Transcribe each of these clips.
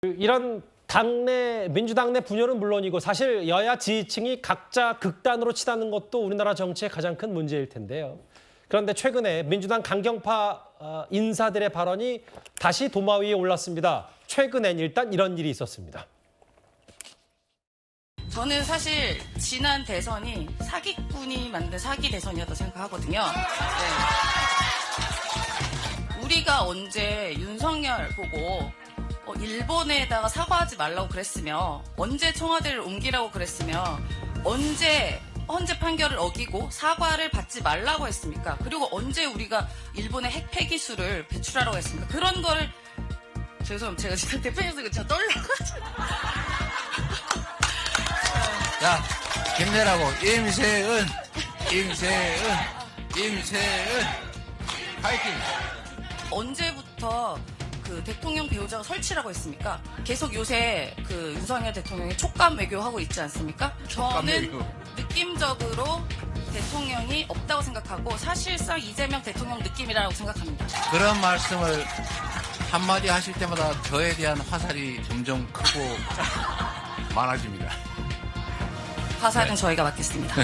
이런 민주당 내 분열은 물론이고 사실 여야 지지층이 각자 극단으로 치닫는 것도 우리나라 정치의 가장 큰 문제일 텐데요. 그런데 최근에 민주당 강경파 인사들의 발언이 다시 도마 위에 올랐습니다. 최근엔 일단 이런 일이 있었습니다. 저는 사실 지난 대선이 사기꾼이 만든 사기 대선이었다고 생각하거든요. 네. 우리가 언제 윤석열 보고 일본에다가 사과하지 말라고 그랬으며, 언제 청와대를 옮기라고 그랬으며, 언제 헌재 판결을 어기고 사과를 받지 말라고 했습니까? 그리고 언제 우리가 일본의 핵 폐기수를 배출하라고 했습니까? 그런 거를 죄송합니다. 제가 진짜 대표님께서 진짜 떨려가지고. 자, 힘내라고. 임세은, 파이팅! 언제부터 그 대통령 배우자가 설치라고 했습니까? 계속 요새 그 윤석열 대통령이 촉감 외교하고 있지 않습니까? 저는 느낌적으로 대통령이 없다고 생각하고 사실상 이재명 대통령 느낌이라고 생각합니다. 그런 말씀을 한마디 하실 때마다 저에 대한 화살이 점점 크고 많아집니다. 화살은 저희가 맡겠습니다.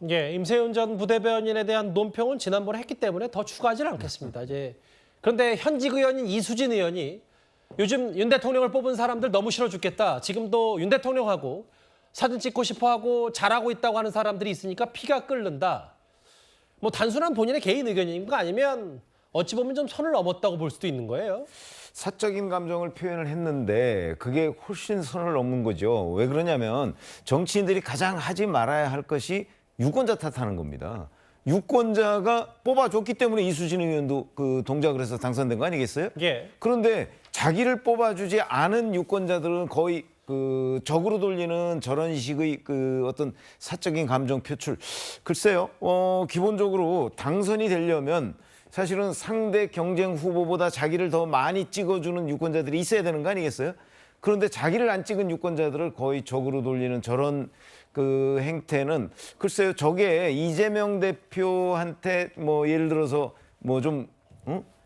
예, 임세훈 전 부대변인에 대한 논평은 지난번에 했기 때문에 더 추가하지는 않겠습니다. 그런데 현직 의원인 이수진 의원이 요즘 윤 대통령을 뽑은 사람들 너무 싫어 죽겠다. 지금도 윤 대통령하고 사진 찍고 싶어하고 잘하고 있다고 하는 사람들이 있으니까 피가 끓는다. 뭐 단순한 본인의 개인 의견인가 아니면 어찌 보면 좀 선을 넘었다고 볼 수도 있는 거예요. 사적인 감정을 표현을 했는데 그게 훨씬 선을 넘는 거죠. 왜 그러냐면 정치인들이 가장 하지 말아야 할 것이 유권자 탓하는 겁니다. 유권자가 뽑아줬기 때문에 이수진 의원도 그 동작을 해서 당선된 거 아니겠어요? 예. 그런데 자기를 뽑아주지 않은 유권자들은 거의 그 적으로 돌리는 저런 식의 그 어떤 사적인 감정 표출. 글쎄요, 기본적으로 당선이 되려면 사실은 상대 경쟁 후보보다 자기를 더 많이 찍어주는 유권자들이 있어야 되는 거 아니겠어요? 그런데 자기를 안 찍은 유권자들을 거의 적으로 돌리는 저런 그 행태는 글쎄요, 저게 이재명 대표한테 뭐 예를 들어서 뭐 좀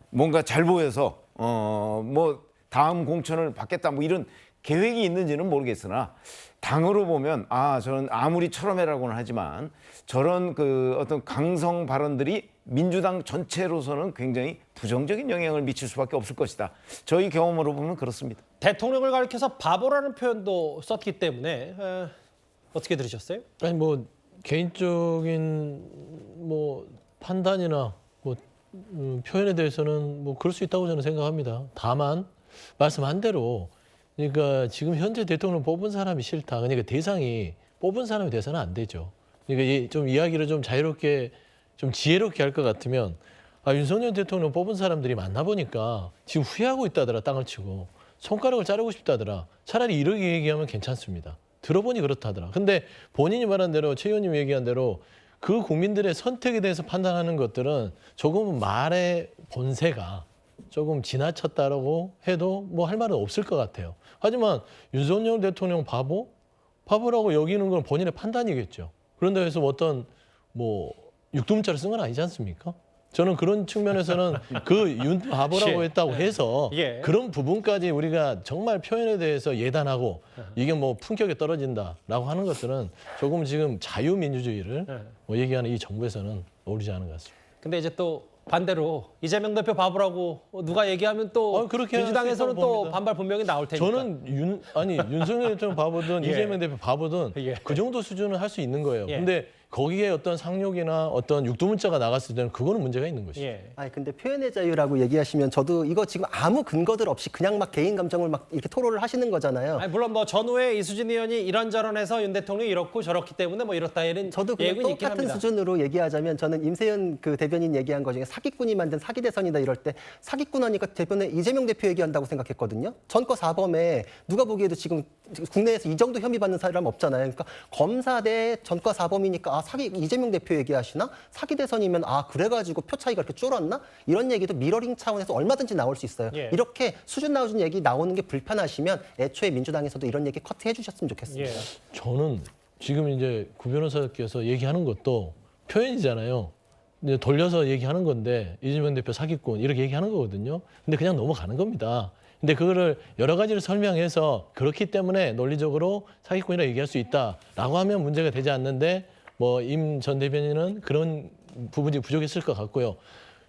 뭔가 잘 보여서 뭐 다음 공천을 받겠다 뭐 이런 계획이 있는지는 모르겠으나 당으로 보면 저는 아무리 철험해라고는 하지만 저런 그 어떤 강성 발언들이 민주당 전체로서는 굉장히 부정적인 영향을 미칠 수밖에 없을 것이다. 저희 경험으로 보면 그렇습니다. 대통령을 가리켜서 바보라는 표현도 썼기 때문에 어떻게 들으셨어요? 아니 뭐 개인적인 뭐 판단이나 뭐 표현에 대해서는 뭐 그럴 수 있다고 저는 생각합니다. 다만 말씀한 대로 그러니까 지금 현재 대통령 뽑은 사람이 싫다. 그러니까 대상이 뽑은 사람이 돼서는 안 되죠. 그러니까 좀 이야기를 좀 자유롭게 좀 지혜롭게 할 것 같으면 윤석열 대통령 뽑은 사람들이 많나 보니까 지금 후회하고 있다더라. 땅을 치고 손가락을 자르고 싶다더라. 차라리 이렇게 얘기하면 괜찮습니다. 들어보니 그렇다더라. 근데 본인이 말한 대로 최 의원님이 얘기한 대로 그 국민들의 선택에 대해서 판단하는 것들은 조금은 말의 본세가 조금 지나쳤다라고 해도 뭐 할 말은 없을 것 같아요. 하지만 윤석열 대통령 바보라고 여기는 건 본인의 판단이겠죠. 그런데 해서 어떤 뭐 육두문자를 쓴 건 아니지 않습니까? 저는 그런 측면에서는 그 바보라고 했다고 해서 그런 부분까지 우리가 정말 표현에 대해서 예단하고 이게 뭐 품격에 떨어진다라고 하는 것들은 조금 지금 자유민주주의를 뭐 얘기하는 이 정부에서는 어울리지 않은 것 같습니다. 근데 이제 또 반대로 이재명 대표 바보라고 누가 얘기하면 또 그렇게 민주당에서는 또 봅니다. 반발 분명히 나올 테니까. 저는 윤석열 대통령 바보든 이재명 대표 바보든 그 정도 수준은 할 수 있는 거예요. 근데 거기에 어떤 상욕이나 어떤 육두문자가 나갔을 때는 그거는 문제가 있는 것이죠. 아니 근데 표현의 자유라고 얘기하시면 저도 이거 지금 아무 근거들 없이 그냥 막 개인 감정을 막 이렇게 토로를 하시는 거잖아요. 아니, 물론 뭐 전후에 이수진 의원이 이런저런해서 윤 대통령이 이렇고 저렇기 때문에 뭐 이렇다 이런 저도 그냥 얘기는 있긴 똑같은 합니다. 수준으로 얘기하자면 저는 임세현 그 대변인 얘기한 거 중에 사기꾼이 만든 사기 대선이다 이럴 때 사기꾼 하니까 대변에 이재명 대표 얘기한다고 생각했거든요. 전과 사범에 누가 보기에도 지금 국내에서 이 정도 혐의 받는 사람 없잖아요. 그러니까 검사 대 전과 사범이니까 사기 이재명 대표 얘기하시나? 사기 대선이면 그래가지고 표 차이가 이렇게 줄었나? 이런 얘기도 미러링 차원에서 얼마든지 나올 수 있어요. 이렇게 수준 나오는 얘기 나오는 게 불편하시면 애초에 민주당에서도 이런 얘기 커트해 주셨으면 좋겠습니다. 저는 지금 이제 구 변호사께서 얘기하는 것도 표현이잖아요. 이제 돌려서 얘기하는 건데 이재명 대표 사기꾼 이렇게 얘기하는 거거든요. 근데 그냥 넘어가는 겁니다. 근데 그거를 여러 가지를 설명해서 그렇기 때문에 논리적으로 사기꾼이라고 얘기할 수 있다라고 하면 문제가 되지 않는데 뭐 임 전 대변인은 그런 부분이 부족했을 것 같고요.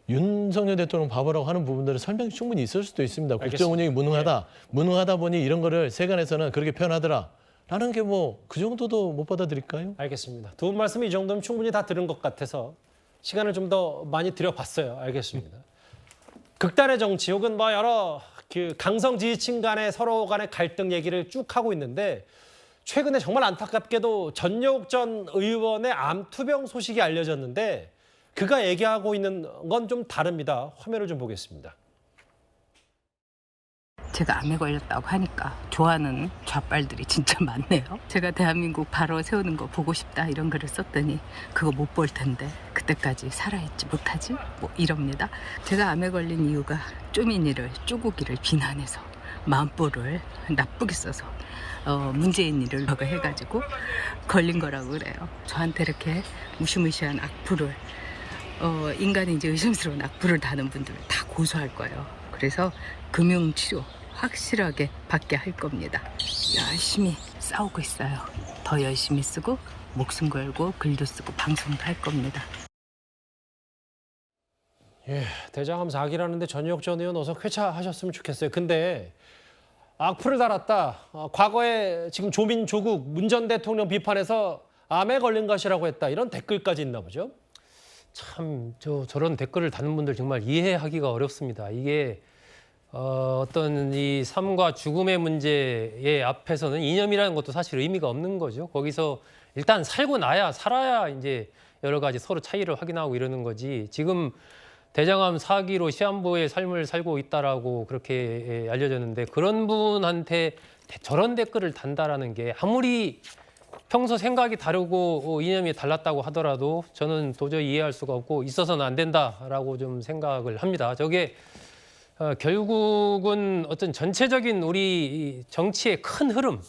윤석열 대통령 바보라고 하는 부분들은 설명이 충분히 있을 수도 있습니다. 국정 운영이 무능하다. 무능하다 보니 이런 거를 세간에서는 그렇게 표현하더라. 라는 게 뭐 그 정도도 못 받아들일까요? 알겠습니다. 두 분 말씀이 이 정도면 충분히 다 들은 것 같아서 시간을 좀 더 많이 들여봤어요. 알겠습니다. 극단의 정치 혹은 뭐 여러 그 강성 지지층 간의 서로 간의 갈등 얘기를 쭉 하고 있는데 최근에 정말 안타깝게도 전효옥 전 의원의 암투병 소식이 알려졌는데 그가 얘기하고 있는 건 좀 다릅니다. 화면을 좀 보겠습니다. 제가 암에 걸렸다고 하니까 좋아하는 좌빨들이 진짜 많네요. 제가 대한민국 바로 세우는 거 보고 싶다 이런 글을 썼더니 그거 못 볼 텐데 그때까지 살아있지 못하지? 뭐 이럽니다. 제가 암에 걸린 이유가 쪼민이를 쪼고기를 비난해서 마음보를 나쁘게 써서 문재인 일을 해가지고 걸린 거라고 그래요. 저한테 이렇게 무시무시한 악플을 인간인지 의심스러운 악플을 다는 분들 다 고소할 거예요. 그래서 금융치료 확실하게 받게 할 겁니다. 열심히 싸우고 있어요. 더 열심히 쓰고 목숨 걸고 글도 쓰고 방송도 할 겁니다. 예, 대장암 4기라는데 전효옥 전 의원 어서 쾌차하셨으면 좋겠어요. 근데 악플을 달았다. 과거에 지금 조민 조국 문 전 대통령 비판해서 암에 걸린 것이라고 했다. 이런 댓글까지 있나 보죠. 참 저런 댓글을 다는 분들 정말 이해하기가 어렵습니다. 이게 어떤 이 삶과 죽음의 문제의 앞에서는 이념이라는 것도 사실 의미가 없는 거죠. 거기서 일단 살고 나야 살아야 이제 여러 가지 서로 차이를 확인하고 이러는 거지. 지금 대장암 4기로 시한부의 삶을 살고 있다라고 그렇게 알려졌는데 그런 분한테 저런 댓글을 단다라는 게 아무리 평소 생각이 다르고 이념이 달랐다고 하더라도 저는 도저히 이해할 수가 없고 있어서는 안 된다라고 좀 생각을 합니다. 저게 결국은 어떤 전체적인 우리 정치의 큰 흐름,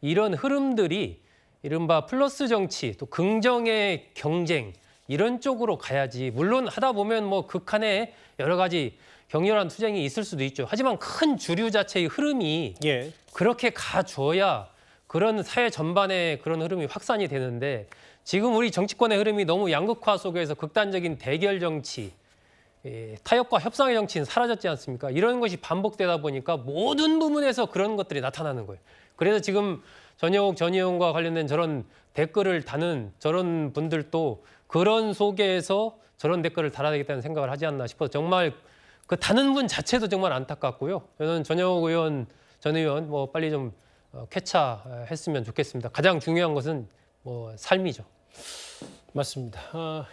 이런 흐름들이 이른바 플러스 정치, 또 긍정의 경쟁 이런 쪽으로 가야지. 물론 하다 보면 뭐 극한의 여러 가지 격렬한 투쟁이 있을 수도 있죠. 하지만 큰 주류 자체의 흐름이 예. 그렇게 가줘야 그런 사회 전반의 그런 흐름이 확산이 되는데 지금 우리 정치권의 흐름이 너무 양극화 속에서 극단적인 대결 정치, 타협과 협상의 정치는 사라졌지 않습니까? 이런 것이 반복되다 보니까 모든 부분에서 그런 것들이 나타나는 거예요. 그래서 지금 전효옥 전 의원과 관련된 저런 댓글을 다는 저런 분들도 그런 속에서 저런 댓글을 달아야 되겠다는 생각을 하지 않나 싶어서 정말 그 다는 분 자체도 정말 안타깝고요. 저는 전효옥 의원, 전 의원 뭐 빨리 좀 쾌차했으면 좋겠습니다. 가장 중요한 것은 뭐 삶이죠. 맞습니다.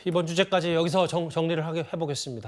이번 주제까지 여기서 정리를 해보겠습니다.